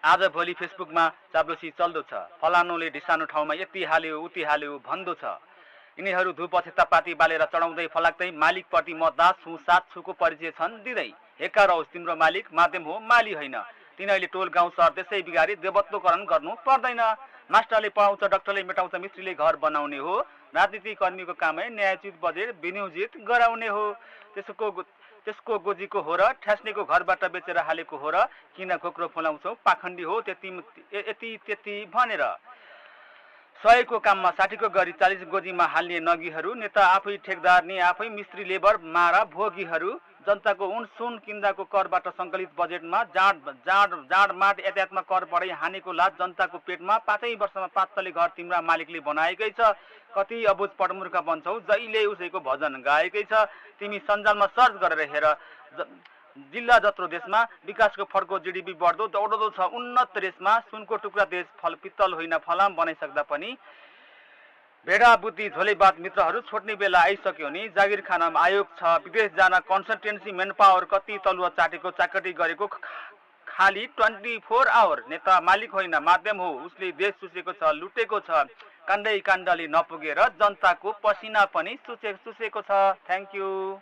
आज भोलि फेसबुकमा चाप्लोसी चल्दो छ, फलानुले ढिसानो ठाउँमा यति हाल्यो उति हाल्यो भन्दो छ। यिनीहरू धुप अक्षतापाती बालेर चढाउँदै फलाक्दै मालिकप्रति मद्दा छुसात छुको परिचय छन् दिँदै। हेक्का रहोस् तिम्रो मालिक, माध्यम हो माली होइन। तिनीहरूले टोल गाउँ सहर त्यसै बिगारी देवत्वकरण गर्नु पर्दैन। मास्टरले पढाउँछ, डाक्टरले मेटाउँछ, मिस्त्रीले घर बनाउने हो। राजनीति कर्मीको कामै न्यायोचित बजेट विनियोजित गराउने हो। त्यसको गोजीको हो र ठ्यास्नेको घरबाट बेचेर हालेको हो र किन खोक्रो फुलाउँछौ पाखण्डी हो त्यति भनेर। 100 को काममा 60 को गरी 40 गोजीमा हाल्ने नगीहरू, नेता आफै ठेकदार नि आफै मिस्त्री लेबर मारा भोगीहरू। जनताको उन सुन किन्दाको करबाट सङ्कलित बजेटमा जाँडमाट यातायातमा कर बढाइ हानेको लाज जनताको पेटमा। 5 वर्षमा 5 तले घर तिम्रा मालिकले बनाएकै छ। कति अबुझ पढमुर्ख बन्छौ, जहिले उसैको भजन गाएकै छ। तिमी सञ्जालमा सर्च गरेर हेर, जिल्ला जत्रो देशमा विकासको फड्को जिडिपी बढ्दो दौडदो छ उन्नत देशमा। सुनको टुक्रा देश फल पित्तल होइन फलाम बनाइसक्दा पनि भेडा बुद्धि झोलेबाद मित्रहरू छोड्ने बेला आइसक्यो नि। जागिर खानामा आयोग छ, विदेश जान कन्सल्टेन्सी मेन पावर, कति तलुवा चाटेको चाकटी गरेको खाली 24 आवर। नेता मालिक होइन माध्यम हो, उसले देश चुसेको छ, लुटेको छ। काण्डै काण्डले नपुगेर जनताको पसिना पनि चुसेको छ। Thank you.